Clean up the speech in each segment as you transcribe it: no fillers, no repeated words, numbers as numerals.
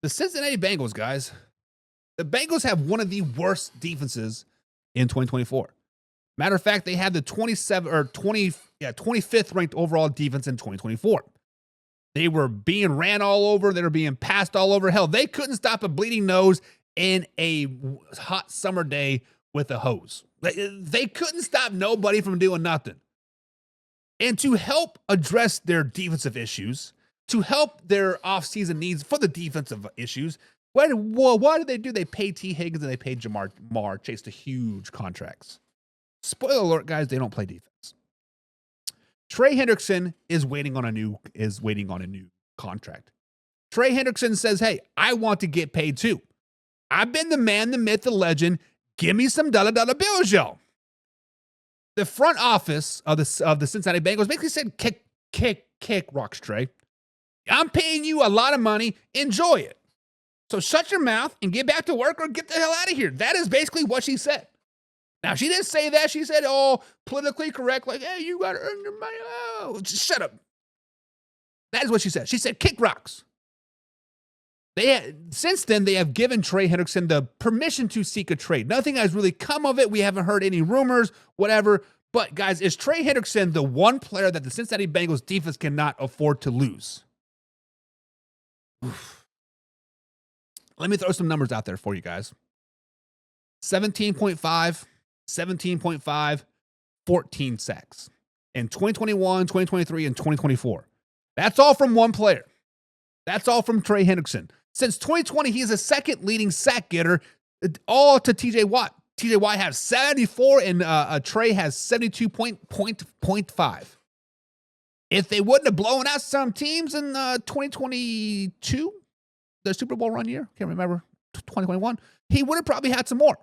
The Cincinnati Bengals, guys. The Bengals have one of the worst defenses in 2024. Matter of fact, they had the 25th ranked overall defense in 2024. They were being ran all over. They were being passed all over. Hell, they couldn't stop a bleeding nose in a hot summer day with a hose. They couldn't stop nobody from doing nothing. And to help address their defensive issues, to help their offseason needs for the defensive issues, what did they do? They paid T. Higgins and they paid Jamar Chase to huge contracts. Spoiler alert, guys, they don't play defense. Trey Hendrickson is waiting on a new contract. Trey Hendrickson says, "Hey, I want to get paid too. I've been the man, the myth, the legend. Give me some dollar bills, yo." The front office of the Cincinnati Bengals basically said, "Kick rocks, Trey. I'm paying you a lot of money. Enjoy it. So shut your mouth and get back to work or get the hell out of here." That is basically what she said. Now, she didn't say that. She said, "Oh, politically correct, like, hey, you got to earn your money." Oh, just shut up. That is what she said. She said, "Kick rocks." Since then, they have given Trey Hendrickson the permission to seek a trade. Nothing has really come of it. We haven't heard any rumors, whatever. But, guys, is Trey Hendrickson the one player that the Cincinnati Bengals defense cannot afford to lose? Oof. Let me throw some numbers out there for you guys. 17.5, 17.5, 14 sacks in 2021, 2023, and 2024. That's all from one player. That's all from Trey Hendrickson. Since 2020, he is the second leading sack getter, all to TJ Watt. TJ Watt has 74, and Trey has 72.5. If they wouldn't have blown out some teams in 2022, the Super Bowl run year, can't remember, 2021, he would have probably had some more.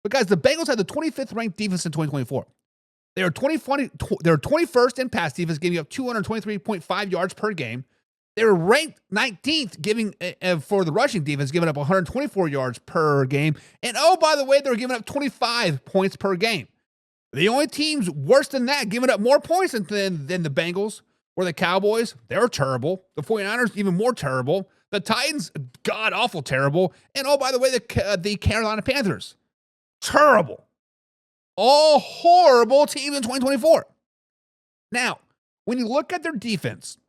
But guys, the Bengals had the 25th ranked defense in 2024. They are 21st in pass defense, giving up 223.5 yards per game. They were ranked 19th, giving for the rushing defense, giving up 124 yards per game. And oh, by the way, they were giving up 25 points per game. The only teams worse than that, giving up more points than the Bengals, were the Cowboys. They were terrible. The 49ers, even more terrible. The Titans, god-awful terrible. And oh, by the way, the Carolina Panthers, terrible. All horrible teams in 2024. Now, when you look at their defense,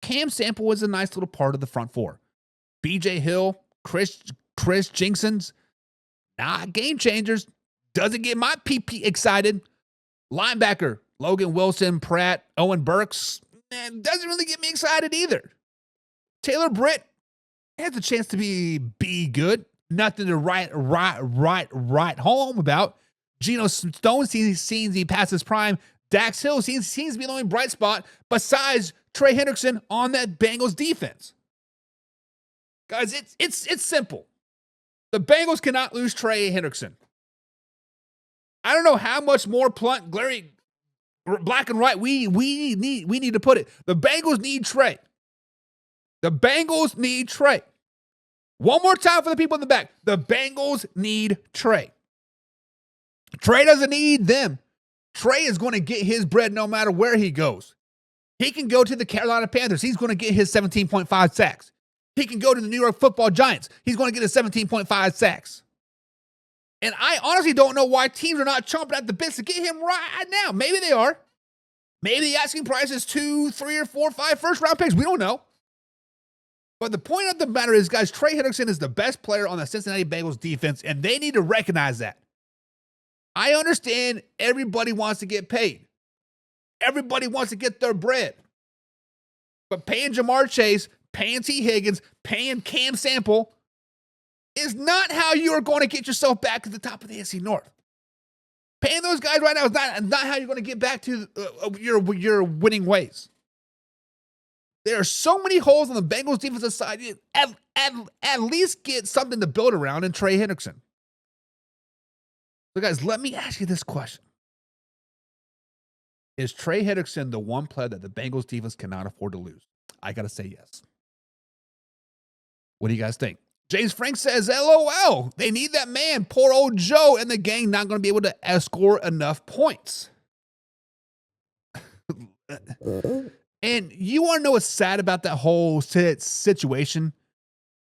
Cam Sample was a nice little part of the front four. B.J. Hill, Chris Jenkins, not game changers. Doesn't get my PP excited. Linebacker, Logan Wilson, Pratt, Owen Burks, doesn't really get me excited either. Taylor Britt has a chance to be good. Nothing to write home about. Geno Stone seems to be past his prime. Dax Hill seems to be the only bright spot besides Trey Hendrickson on that Bengals defense. Guys, it's simple. The Bengals cannot lose Trey Hendrickson. I don't know how much more blunt, glary, black and white we need to put it. The Bengals need Trey. The Bengals need Trey. One more time for the people in the back. The Bengals need Trey. Trey doesn't need them. Trey is going to get his bread no matter where he goes. He can go to the Carolina Panthers. He's going to get his 17.5 sacks. He can go to the New York Football Giants. He's going to get his 17.5 sacks. And I honestly don't know why teams are not chomping at the bits to get him right now. Maybe they are. Maybe the asking price is 2, 3, or 4, 5 first-round picks. We don't know. But the point of the matter is, guys, Trey Hendrickson is the best player on the Cincinnati Bengals defense, and they need to recognize that. I understand everybody wants to get paid. Everybody wants to get their bread. But paying Jamar Chase, paying T. Higgins, paying Cam Sample is not how you are going to get yourself back to the top of the AFC North. Paying those guys right now is not how you're going to get back to your winning ways. There are so many holes on the Bengals defensive side. At least get something to build around in Trey Hendrickson. So, guys, let me ask you this question. Is Trey Hendrickson the one player that the Bengals defense cannot afford to lose? I got to say yes. What do you guys think? James Frank says, LOL, they need that man. Poor old Joe and the gang not going to be able to score enough points. And you want to know what's sad about that whole situation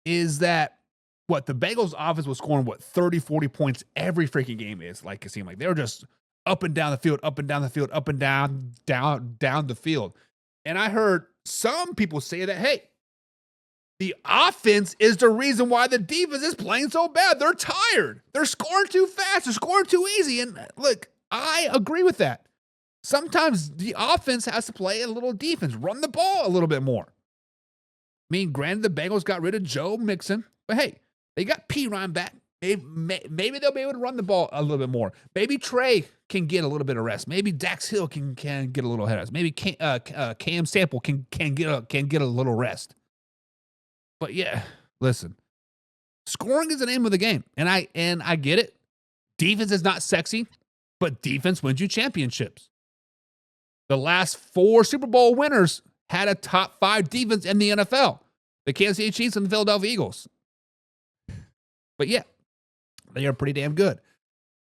is that the Bengals offense was scoring 30, 40 points every freaking game is like it seemed like they were just up and down the field, up and down the field, up and down the field. And I heard some people say that, hey, the offense is the reason why the defense is playing so bad. They're tired. They're scoring too fast. They're scoring too easy. And look, I agree with that. Sometimes the offense has to play a little defense, run the ball a little bit more. I mean, granted, the Bengals got rid of Joe Mixon, but hey, they got P. Ryan back. Maybe they'll be able to run the ball a little bit more. Maybe Trey can get a little bit of rest. Maybe Dax Hill can get a little rest. Maybe Cam Sample can get a little rest. But yeah, listen, scoring is the name of the game, and I get it. Defense is not sexy, but defense wins you championships. The last 4 Super Bowl winners had a top 5 defense in the NFL. The Kansas City Chiefs and the Philadelphia Eagles. But yeah, they are pretty damn good.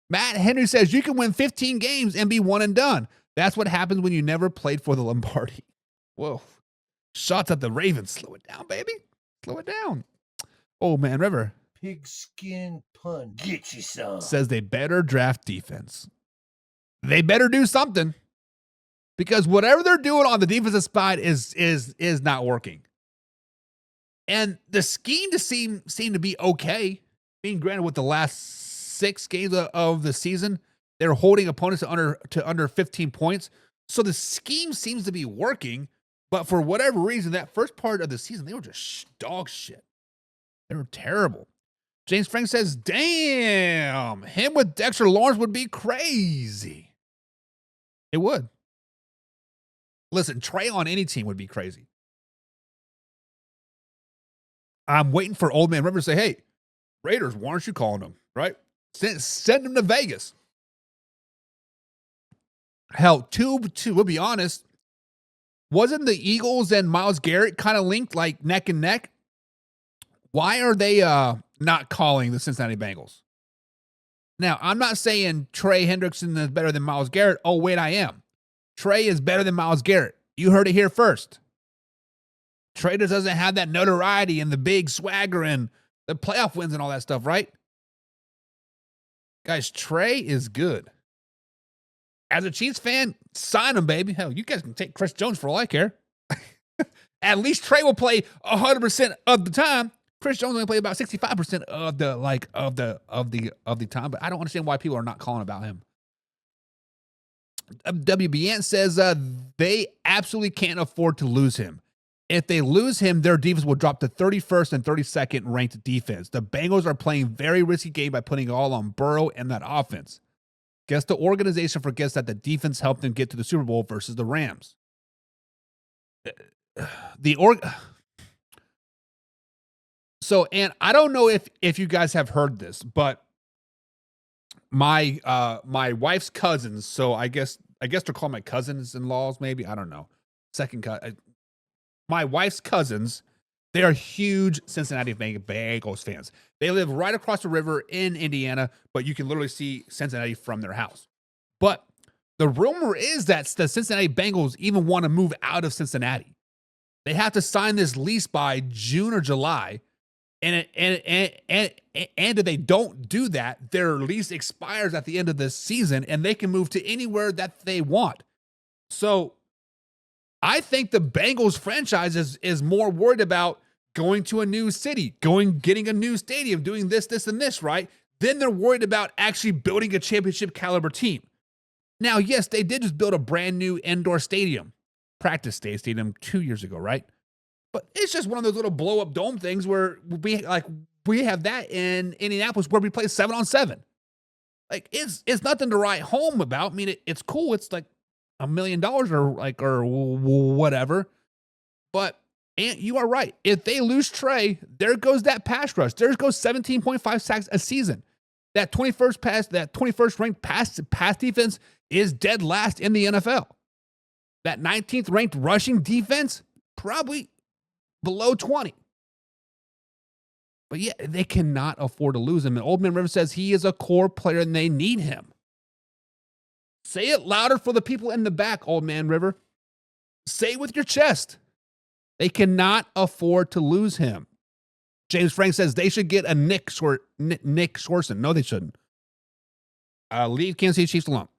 Matt Henry says you can win 15 games and be one and done. That's what happens when you never played for the Lombardi. Whoa. Shots at the Ravens. Slow it down, baby. Slow it down. Oh, man, River. Pigskin pun. Get you some. Says they better draft defense. They better do something. Because whatever they're doing on the defensive side is not working. And the scheme to seem to be okay. Being granted with the last 6 games of the season, they're holding opponents to under 15 points. So the scheme seems to be working. But for whatever reason, that first part of the season, they were just dog shit. They were terrible. James Frank says, damn, him with Dexter Lawrence would be crazy. It would. Listen, Trey on any team would be crazy. I'm waiting for Old Man River to say, hey, Raiders, why aren't you calling them, right? Send them to Vegas. Hell, we'll be honest, wasn't the Eagles and Myles Garrett kind of linked like neck and neck? Why are they not calling the Cincinnati Bengals? Now, I'm not saying Trey Hendrickson is better than Myles Garrett. Oh, wait, I am. Trey is better than Myles Garrett. You heard it here first. Trey just doesn't have that notoriety and the big swagger and the playoff wins and all that stuff, right? Guys, Trey is good. As a Chiefs fan, sign him, baby. Hell, you guys can take Chris Jones for all I care. At least Trey will play 100% of the time. Chris Jones only play about 65% of the time, but I don't understand why people are not calling about him. WBN says they absolutely can't afford to lose him. If they lose him, their defense will drop to 31st and 32nd ranked defense. The Bengals are playing very risky game by putting it all on Burrow and that offense. Guess the organization forgets that the defense helped them get to the Super Bowl versus the Rams. So, and I don't know if you guys have heard this, but my wife's cousins, so I guess they're called my cousins-in-laws, maybe. I don't know. My wife's cousins, they are huge Cincinnati Bengals fans. They live right across the river in Indiana, but you can literally see Cincinnati from their house. But the rumor is that the Cincinnati Bengals even want to move out of Cincinnati. They have to sign this lease by June or July. And if they don't do that, their lease expires at the end of the season and they can move to anywhere that they want. So I think the Bengals franchise is more worried about going to a new city, getting a new stadium, doing this, and this, right? Then they're worried about actually building a championship caliber team. Now, yes, they did just build a brand new indoor stadium, practice stadium 2 years ago, right? But it's just one of those little blow up dome things where we have that in Indianapolis where we play 7-on-7. Like it's nothing to write home about. I mean, it's cool. It's like $1 million or whatever. But and you are right. If they lose Trey, there goes that pass rush. There goes 17.5 sacks a season. That 21st ranked pass defense is dead last in the NFL. That 19th ranked rushing defense, probably below 20. But yeah, they cannot afford to lose him. And Old Man River says he is a core player and they need him. Say it louder for the people in the back, Old Man River. Say it with your chest. They cannot afford to lose him. James Frank says they should get a Nick Swarson. No, they shouldn't. Leave Kansas City Chiefs alone.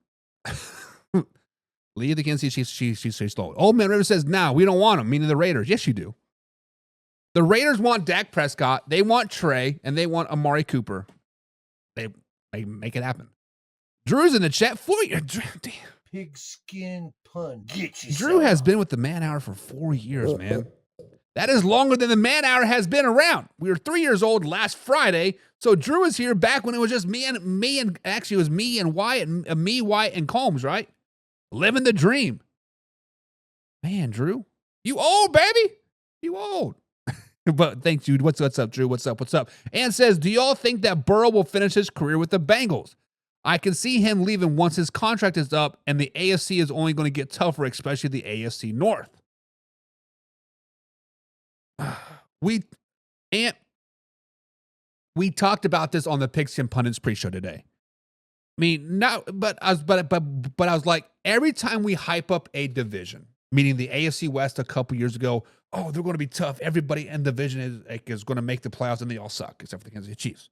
Leave the Kansas City Chiefs alone. Old Man River says, nah, we don't want him, meaning the Raiders. Yes, you do. The Raiders want Dak Prescott. They want Trey, and they want Amari Cooper. They make it happen. Drew's in the chat for you. Damn. Pigskin pun. Get you Drew has been with the Man Hour for 4 years, man. That is longer than the Man Hour has been around. We were 3 years old last Friday, so Drew is here back when it was just me and actually it was me and Wyatt, Wyatt, and Combs, right? Living the dream. Man, Drew, you old, baby. You old. But thanks, dude. What's up, Drew? What's up? And says, do y'all think that Burrow will finish his career with the Bengals? I can see him leaving once his contract is up, and the AFC is only going to get tougher, especially the AFC North. We talked about this on the Pigskin Pundits pre-show today. I mean, I was like, every time we hype up a division, meaning the AFC West a couple years ago, oh, they're going to be tough. Everybody in the division is going to make the playoffs, and they all suck, except for the Kansas City Chiefs.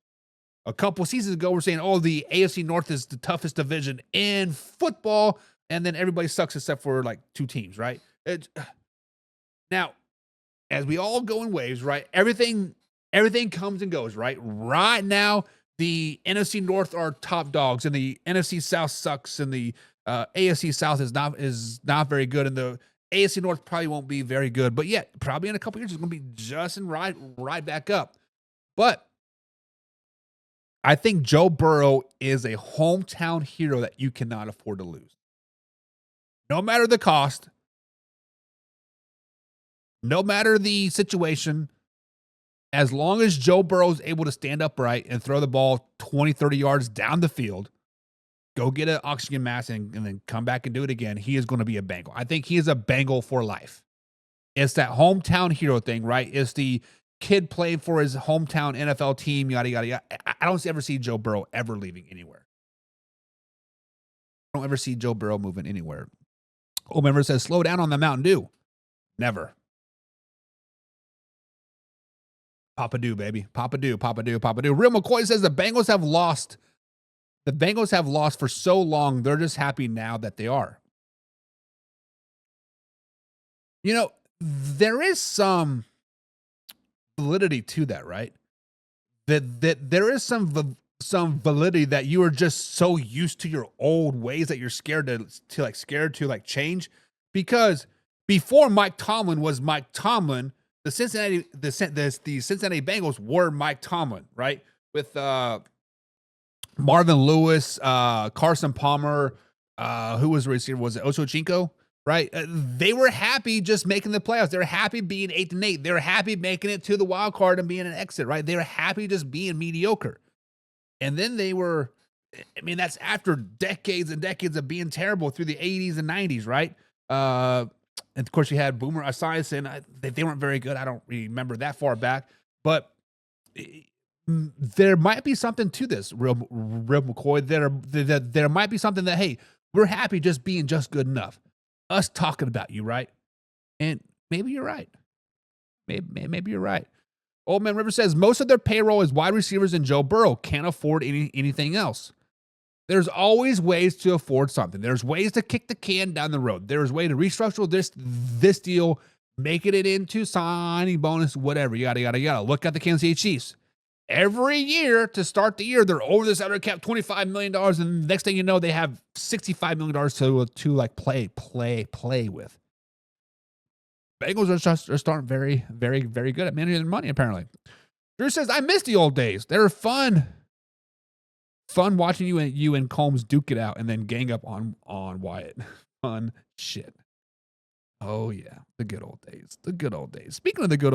A couple seasons ago, we're saying, oh, the AFC North is the toughest division in football, and then everybody sucks except for like 2 teams, right? Now, as we all go in waves, right? Everything comes and goes, right? Right now, the NFC North are top dogs, and the NFC South sucks, and the AFC South is not very good, and the AFC North probably won't be very good. But yet, probably in a couple years, it's going to be just and right back up. But I think Joe Burrow is a hometown hero that you cannot afford to lose. No matter the cost, no matter the situation, as long as Joe Burrow is able to stand upright and throw the ball 20, 30 yards down the field, go get an oxygen mask and then come back and do it again, he is going to be a Bengal. I think he is a Bengal for life. It's that hometown hero thing, right? It's the kid playing for his hometown NFL team, yada, yada, yada. I don't ever see Joe Burrow ever leaving anywhere. I don't ever see Joe Burrow moving anywhere. Old Member says, slow down on the Mountain Dew. Never. Papa Do, baby. Papa Do. Real McCoy says the Bengals have lost. The Bengals have lost for so long, they're just happy now that they are. You know, there is some validity to that, right? That there is some validity that you are just so used to your old ways that you're scared to change. Because before Mike Tomlin was Mike Tomlin, the Cincinnati Bengals were Mike Tomlin, right? With Marvin Lewis, Carson Palmer, who was the receiver? Was it Ochocinco? Right? They were happy just making the playoffs. They were happy being 8-8. They were happy making it to the wild card and being an exit, right? They were happy just being mediocre. And then they were, I mean, that's after decades and decades of being terrible through the 80s and 90s, right? And of course, you had Boomer Esiason. They weren't very good. I don't remember that far back. But there might be something to this, real McCoy. There might be something that, hey, we're happy just being just good enough. Us talking about you, right? And maybe you're right. Maybe you're right. Old Man River says most of their payroll is wide receivers and Joe Burrow. Can't afford anything else. There's always ways to afford something. There's ways to kick the can down the road. There's way to restructure this deal, making it into signing bonus, whatever. Yada, yada, yada. Look at the Kansas City Chiefs. Every year to start the year, they're over the salary cap, $25 million. And the next thing you know, they have $65 million to like play with. Bengals are starting very, very, very good at managing their money, apparently. Drew says, I miss the old days. They were fun. Fun watching you and Combs duke it out and then gang up on Wyatt. Fun shit. Oh, yeah. The good old days. Speaking of the good